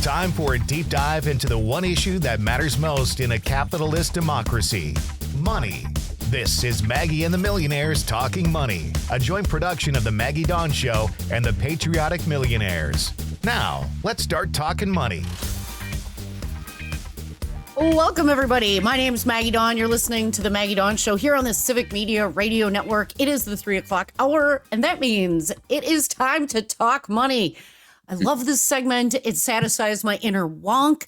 Time for a deep dive into the one issue that matters most in a capitalist democracy: money. This is Maggie and the Millionaires Talking Money, a joint production of The Maggie Dawn Show and The Patriotic Millionaires. Now, let's start talking money. Welcome, everybody. My name is Maggie Dawn. You're listening to The Maggie Dawn Show here on the Civic Media Radio Network. It is the 3 o'clock hour, and that means it is time to talk money. I love this segment. It satisfies my inner wonk,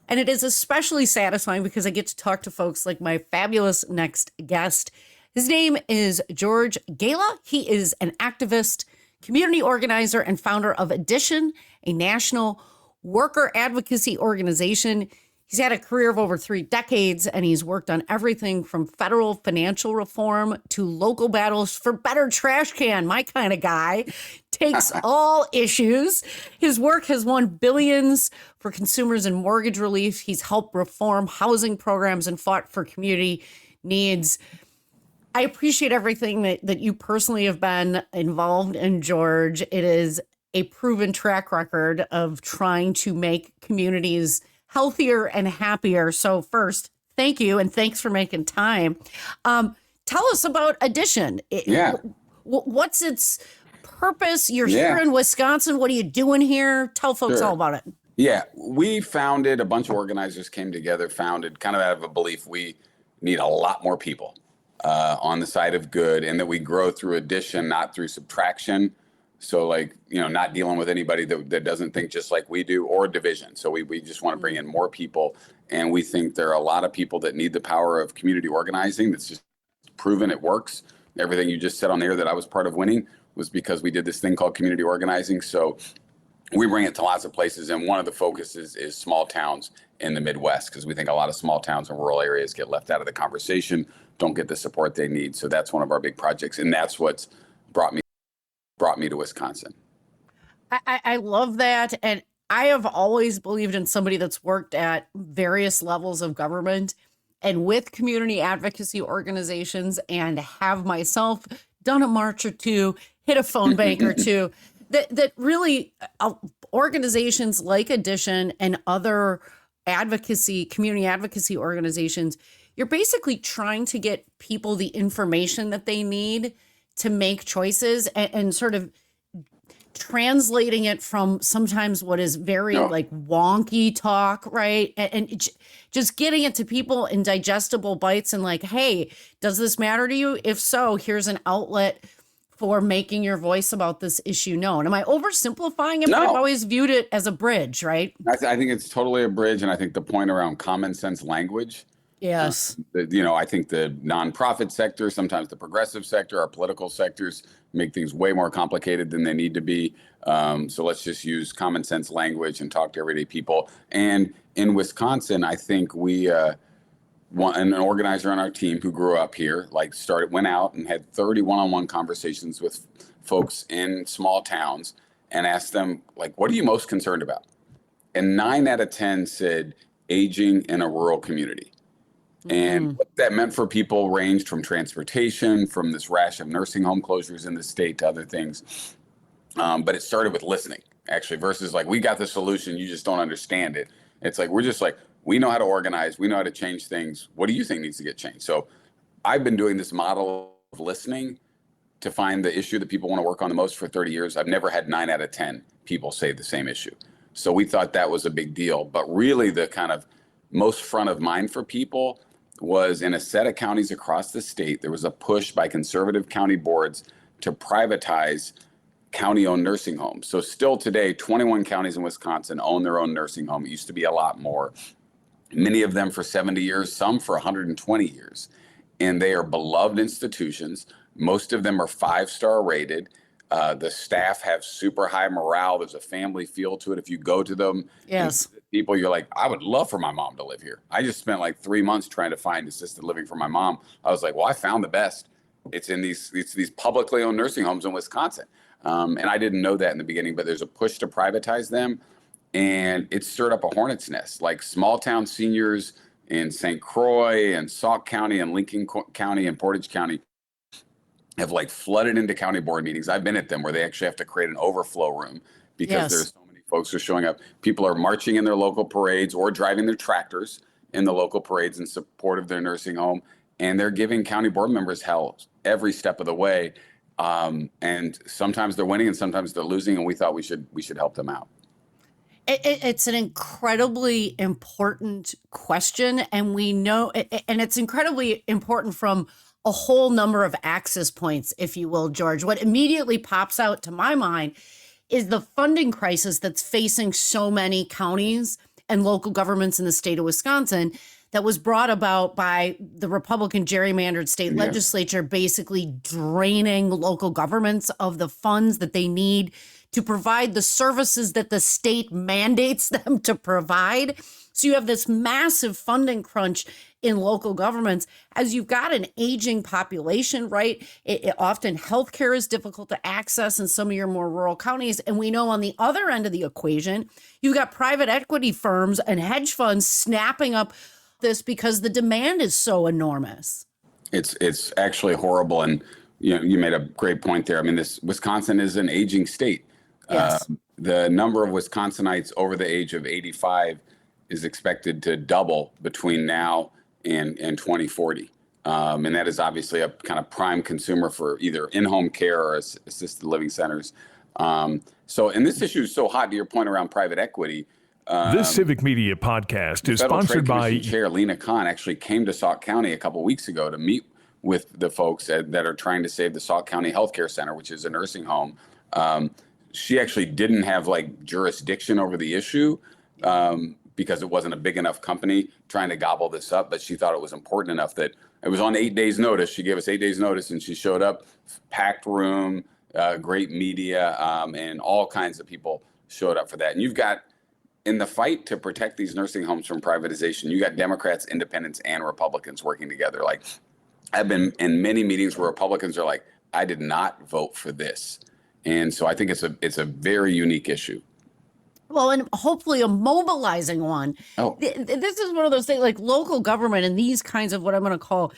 and it is especially satisfying because I get to talk to folks like my fabulous next guest. His name is George Goehl. He is an activist, community organizer, and founder of Addition, a national worker advocacy organization. He's had a career of over 3 decades, and he's worked on everything from federal financial reform to local battles for better trash can. My kind of guy. Takes all issues. His work has won billions for consumers and mortgage relief. He's helped reform housing programs and fought for community needs. I appreciate everything that you personally have been involved in, George. It is a proven track record of trying to make communities healthier and happier. So first, thank you, and thanks for making time. Tell us about Addition. What's its purpose? You're here in Wisconsin. What are you doing here? Tell folks all about it. Yeah, we founded, a bunch of organizers came together, founded kind of out of a belief we need a lot more people on the side of good, and that we grow through addition, not through subtraction. So not dealing with anybody that doesn't think just like we do, or division. So we just want to bring in more people. And we think there are a lot of people that need the power of community organizing. That's just proven it works. Everything you just said on there that I was part of winning was because we did this thing called community organizing. So we bring it to lots of places. And one of the focuses is small towns in the Midwest, because we think a lot of small towns and rural areas get left out of the conversation, don't get the support they need. So that's one of our big projects. And that's what's brought me to Wisconsin. I love that. And I have always believed in somebody that's worked at various levels of government and with community advocacy organizations, and have myself done a march or two, hit a phone bank or two, that really organizations like Addition and other community advocacy organizations, you're basically trying to get people the information that they need to make choices, and sort of translating it from sometimes what is very wonky talk, right? And just getting it to people in digestible bites, and hey, does this matter to you? If so, here's an outlet for making your voice about this issue known. Am I oversimplifying it? No. I've always viewed it as a bridge, right? I think it's totally a bridge. And I think the point around common sense language. Yes. I think the nonprofit sector, sometimes the progressive sector, our political sectors make things way more complicated than they need to be. So let's just use common sense language and talk to everyday people. And in Wisconsin, I think we an organizer on our team who grew up here, went out and had 30 one-on-one conversations with folks in small towns and asked them, what are you most concerned about? And 9 out of 10 said aging in a rural community. And what that meant for people ranged from transportation, from this rash of nursing home closures in the state, to other things. But it started with listening, actually, versus we got the solution, you just don't understand it. It's we know how to organize, we know how to change things. What do you think needs to get changed? So I've been doing this model of listening to find the issue that people want to work on the most for 30 years. I've never had 9 out of 10 people say the same issue. So we thought that was a big deal. But really the kind of most front of mind for people was, in a set of counties across the state, there was a push by conservative county boards to privatize county-owned nursing homes. So still today, 21 counties in Wisconsin own their own nursing home. It used to be a lot more. Many of them for 70 years, some for 120 years. And they are beloved institutions. Most of them are 5-star rated. The staff have super high morale. There's a family feel to it. If you go to them, yes, people, you're I would love for my mom to live here. I just spent 3 months trying to find assisted living for my mom. I was I found the best. It's in these publicly owned nursing homes in Wisconsin. And I didn't know that in the beginning, but there's a push to privatize them. And it stirred up a hornet's nest. Small town seniors in St. Croix and Sauk County and Lincoln County and Portage County have flooded into county board meetings. I've been at them where they actually have to create an overflow room because there's so many folks are showing up. People are marching in their local parades or driving their tractors in the local parades in support of their nursing home. And they're giving county board members hell every step of the way. And sometimes they're winning and sometimes they're losing. And we thought we should help them out. It's an incredibly important question. And we know, and it's incredibly important from a whole number of access points, if you will, George. What immediately pops out to my mind is the funding crisis that's facing so many counties and local governments in the state of Wisconsin that was brought about by the Republican gerrymandered state legislature, basically draining local governments of the funds that they need to provide the services that the state mandates them to provide. So you have this massive funding crunch in local governments as you've got an aging population, right? Often healthcare is difficult to access in some of your more rural counties. And we know on the other end of the equation, you've got private equity firms and hedge funds snapping up this because the demand is so enormous. It's actually horrible. And you made a great point there. I mean, Wisconsin is an aging state. Yes. The number of Wisconsinites over the age of 85 is expected to double between now and 2040. And that is obviously a kind of prime consumer for either in-home care or assisted living centers. And this issue is so hot, to your point around private equity. This Civic Media podcast is Federal sponsored Trade by... Commission Chair Lena Khan actually came to Sauk County a couple weeks ago to meet with the folks that are trying to save the Sauk County Healthcare Center, which is a nursing home. She actually didn't have jurisdiction over the issue because it wasn't a big enough company trying to gobble this up, but she thought it was important enough that it was on 8 days notice. She gave us 8 days notice and she showed up, packed room, great media, and all kinds of people showed up for that. And you've got, in the fight to protect these nursing homes from privatization, you got Democrats, independents, and Republicans working together. I've been in many meetings where Republicans are like, I did not vote for this. And so I think it's a very unique issue. Well, and hopefully a mobilizing one. Oh. This is one of those things like local government and these kinds of what I'm going to call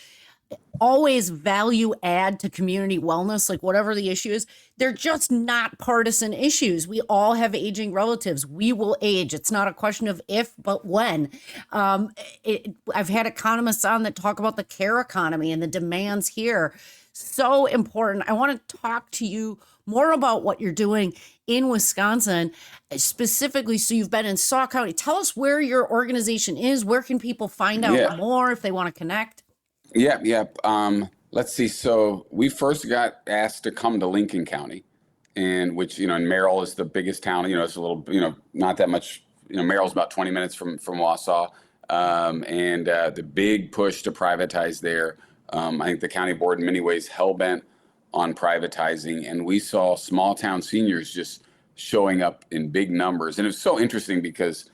always value add to community wellness, like whatever the issue is, they're just not partisan issues. We all have aging relatives. We will age. It's not a question of if, but when. I've had economists on that talk about the care economy and the demands here. So important. I want to talk to you more about what you're doing in Wisconsin, specifically. So you've been in Sauk County. Tell us where your organization is. Where can people find out more if they want to connect? Yeah. Let's see. So we first got asked to come to Lincoln County, and and Merrill is the biggest town. It's a little, not that much. Merrill's about 20 minutes from Wausau, and the big push to privatize there. I think the county board in many ways hell-bent on privatizing, and we saw small town seniors just showing up in big numbers. And it was so interesting because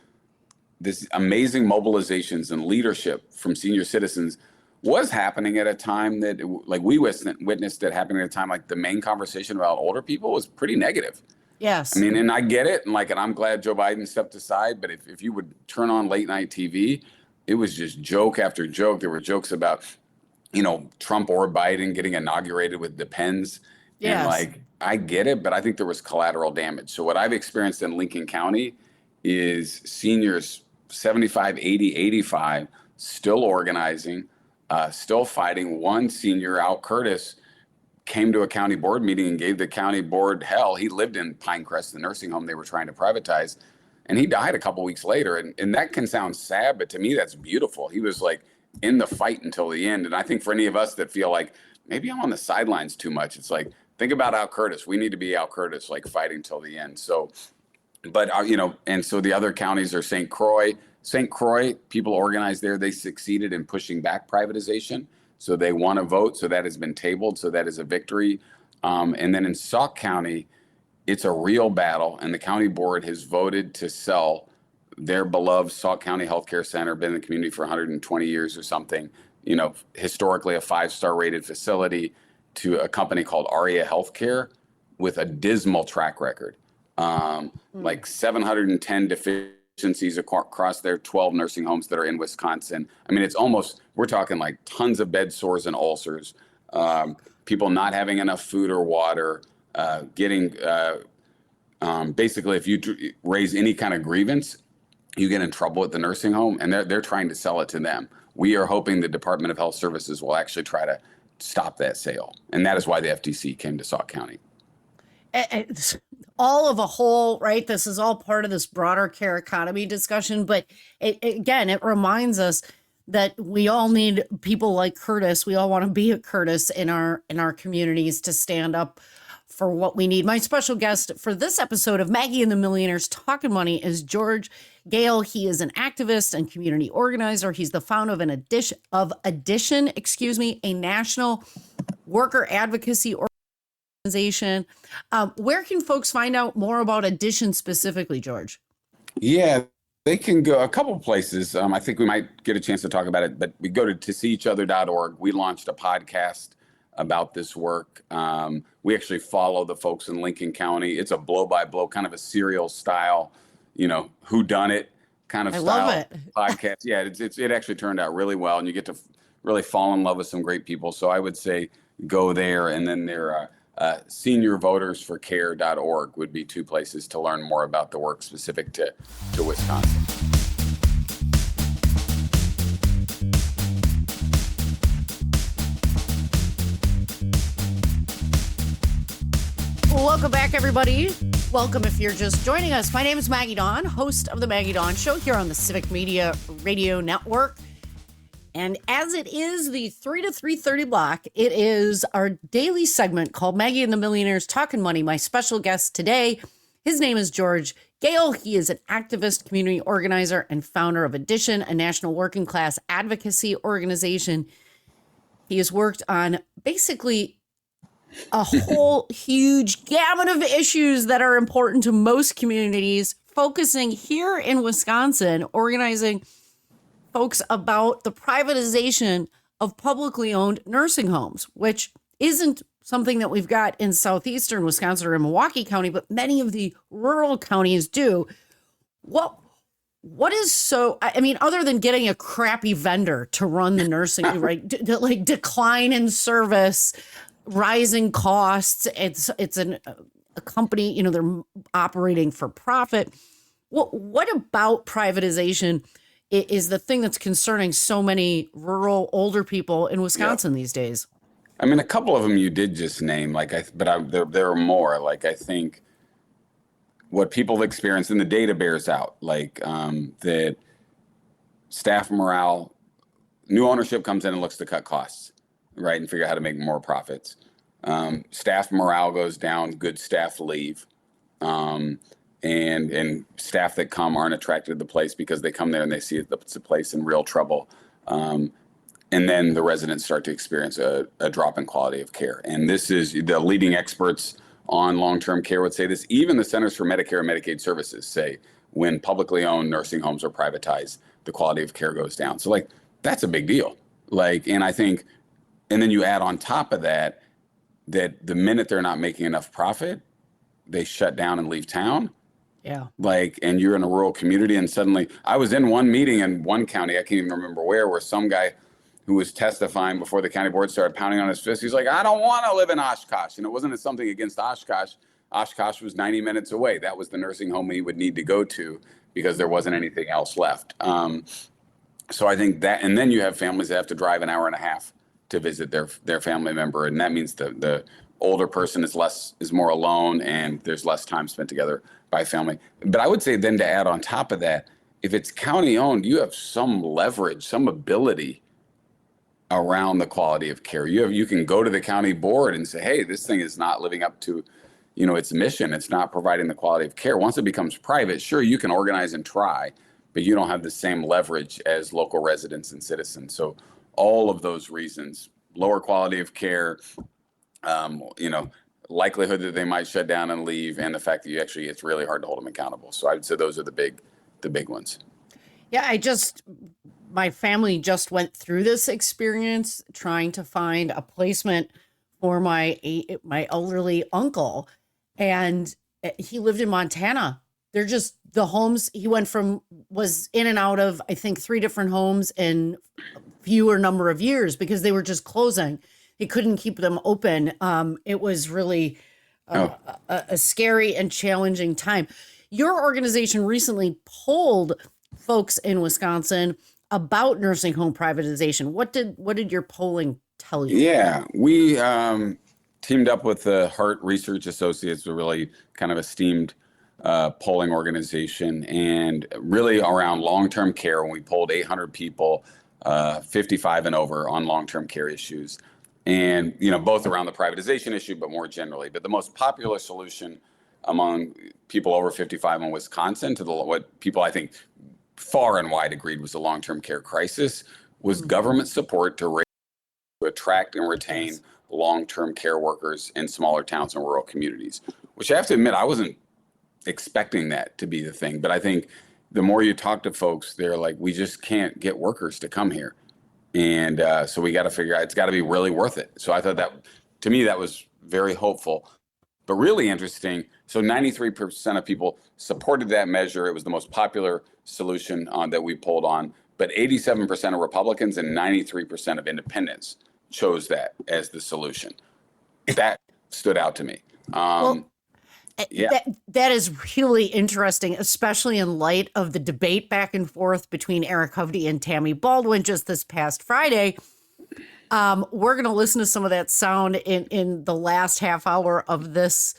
this amazing mobilizations and leadership from senior citizens was happening at a time that we witnessed it happening at a time the main conversation about older people was pretty negative. Yes. I mean, and I get it. And I'm glad Joe Biden stepped aside, but if you would turn on late night TV, it was just joke after joke. There were jokes about Trump or Biden getting inaugurated with Depends. Yes. And I get it, but I think there was collateral damage. So what I've experienced in Lincoln County is seniors 75, 80, 85 still organizing, still fighting. One senior, Al Curtis, came to a county board meeting and gave the county board hell. He lived in Pinecrest, the nursing home they were trying to privatize, and he died a couple weeks later. And that can sound sad, but to me, that's beautiful. He was in the fight until the end. And I think for any of us that feel like maybe I'm on the sidelines too much, it's think about Al Curtis. We need to be Al Curtis, fighting till the end. So, but, and so the other counties are St. Croix. St. Croix, people organized there. They succeeded in pushing back privatization. So they won a vote. So that has been tabled. So that is a victory. And then in Sauk County, it's a real battle. And the county board has voted to sell their beloved Sauk County Healthcare Center, been in the community for 120 years or something, historically a 5-star rated facility, to a company called Aria Healthcare with a dismal track record. 710 deficiencies across their 12 nursing homes that are in Wisconsin. I mean, we're talking tons of bed sores and ulcers, people not having enough food or water, getting Basically, if you raise any kind of grievance, you get in trouble at the nursing home, and they're trying to sell it to them. We are hoping the Department of Health Services will actually try to stop that sale. And that is why the FTC came to Sauk County. It's all of a whole, right? This is all part of this broader care economy discussion. But it reminds us that we all need people like Curtis. We all want to be a Curtis in our communities to stand up for what we need. My special guest for this episode of Maggie and the Millionaires Talking Money is George Goehl. He is an activist and community organizer. He's the founder of Addition, a national worker advocacy organization. Where can folks find out more about Addition specifically, George? Yeah, they can go a couple places. I think we might get a chance to talk about it, but we go to seeeachother.org. We launched a podcast about this work. We actually follow the folks in Lincoln County. It's a blow-by-blow, kind of a serial style, who done it kind of style podcast. Yeah, it actually turned out really well, and you get to really fall in love with some great people. So I would say go there, and then there seniorvotersforcare.org would be two places to learn more about the work specific to Wisconsin. Welcome back, everybody. Welcome if you're just joining us. My name is Maggie Dawn, host of The Maggie Dawn Show here on the Civic Media Radio Network. And as it is the 3 to 3:30 block, it is our daily segment called Maggie and the Millionaires Talking Money. My special guest today, his name is George Goehl. He is an activist, community organizer, and founder of Addition, a national working class advocacy organization. He has worked on basically a whole huge gamut of issues that are important to most communities, focusing here in Wisconsin, organizing folks about the privatization of publicly owned nursing homes, which isn't something that we've got in southeastern Wisconsin or in Milwaukee County, but many of the rural counties do. What is so, I mean, other than getting a crappy vendor to run the nursing, right? Like decline in service, rising costs. It's a company, they're operating for profit. What about privatization is the thing that's concerning so many rural older people in Wisconsin these days? I mean, a couple of them you did just name, there are more. Like, I think what people have experienced, and the data bears out, that staff morale, new ownership comes in and looks to cut costs, right, and figure out how to make more profits. Staff morale goes down, good staff leave. And staff that come aren't attracted to the place because they come there and they see it's a place in real trouble. And then the residents start to experience a drop in quality of care. And this is the leading experts on long-term care would say this. Even the Centers for Medicare and Medicaid Services say when publicly owned nursing homes are privatized, the quality of care goes down. So that's a big deal. And I think, and then you add on top of that the minute they're not making enough profit, they shut down and leave town. Yeah. And you're in a rural community, and suddenly I was in one meeting in one county, I can't even remember where some guy who was testifying before the county board started pounding on his fist. He's like, I don't want to live in Oshkosh. And it wasn't something against Oshkosh. Oshkosh was 90 minutes away. That was the nursing home he would need to go to because there wasn't anything else left. So I think that, and then you have families that have to drive an hour and a half to visit their family member. And that means the older person is more alone, and there's less time spent together by family. But I would say then to add on top of that, if it's county owned, you have some leverage, some ability around the quality of care. You can go to the county board and say, hey, this thing is not living up to its mission. It's not providing the quality of care. Once it becomes private, sure, you can organize and try, but you don't have the same leverage as local residents and citizens. So all of those reasons, lower quality of care, likelihood that they might shut down and leave, and the fact that it's really hard to hold them accountable. So I would say those are the big ones. Yeah, my family just went through this experience trying to find a placement for my elderly uncle, and he lived in Montana. They're just the homes he was in and out of, I think, 3 different homes in fewer number of years because they were just closing. He couldn't keep them open. It was really a scary and challenging time. Your organization recently polled folks in Wisconsin about nursing home privatization. What did your polling tell you? Yeah, we teamed up with the Hart Research Associates, a really kind of esteemed polling organization, and really around long-term care. When we polled 800 people, 55 and over, on long-term care issues, and both around the privatization issue, but more generally. But the most popular solution among people over 55 in Wisconsin to what people I think far and wide agreed was the long-term care crisis was government support to attract and retain long-term care workers in smaller towns and rural communities, which I have to admit, I wasn't expecting that to be the thing. But I think the more you talk to folks, they're like, we just can't get workers to come here. And so we got to figure out, it's got to be really worth it. So I thought that, to me, that was very hopeful, but really interesting. So 93% of people supported that measure. It was the most popular solution that we polled on, but 87% of Republicans and 93% of independents chose that as the solution. That stood out to me. Yeah. That is really interesting, especially in light of the debate back and forth between Eric Hovde and Tammy Baldwin just this past Friday. We're going to listen to some of that sound in the last half hour of this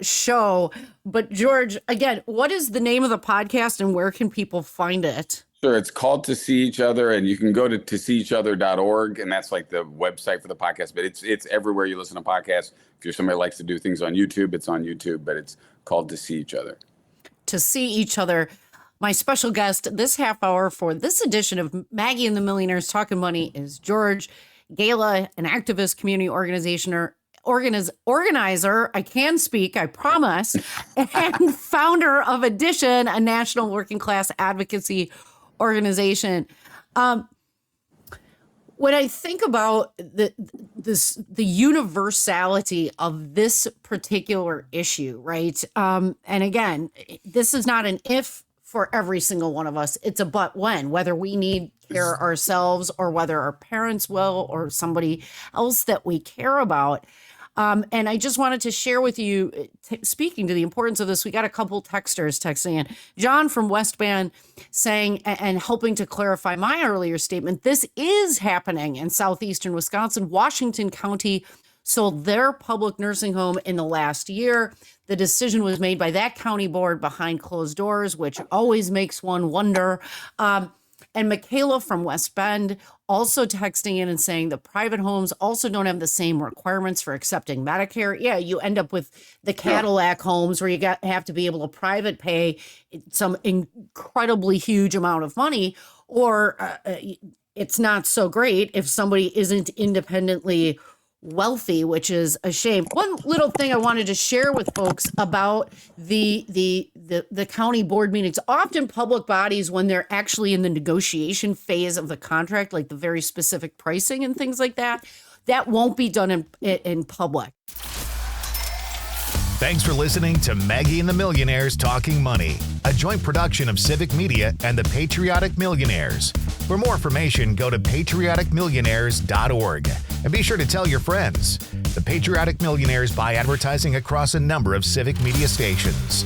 show. But George, again, what is the name of the podcast and where can people find it? Sure. It's called To See Each Other, and you can go to toseeachother.org, and that's like the website for the podcast, but it's everywhere you listen to podcasts. If you're somebody who likes to do things on YouTube, it's on YouTube, but it's called To See Each Other. To See Each Other. My special guest this half hour for this edition of Maggie and the Millionaires Talking Money is George Goehl, an activist, community organizer, I can speak, I promise, and founder of Addition, a national working class advocacy organization. When I think about the universality of this particular issue, right? And again, this is not an if for every single one of us. It's a but when, whether we need care ourselves or whether our parents will or somebody else that we care about. And I just wanted to share with you, speaking to the importance of this, we got a couple texters texting in. John from West Bend saying, and helping to clarify my earlier statement, this is happening in southeastern Wisconsin. Washington County sold their public nursing home in the last year. The decision was made by that county board behind closed doors, which always makes one wonder. And Michaela from West Bend also texting in and saying the private homes also don't have the same requirements for accepting Medicare. Yeah, you end up with the Cadillac homes where you have to be able to private pay some incredibly huge amount of money, or it's not so great if somebody isn't independently wealthy, which is a shame. One little thing I wanted to share with folks about the county board meetings. Often public bodies, when they're actually in the negotiation phase of the contract, like the very specific pricing and things like that, that won't be done in public. Thanks for listening to Maggie and the Millionaires Talking Money, a joint production of Civic Media and the Patriotic Millionaires. For more information, go to patrioticmillionaires.org and be sure to tell your friends. The Patriotic Millionaires buy advertising across a number of Civic Media stations.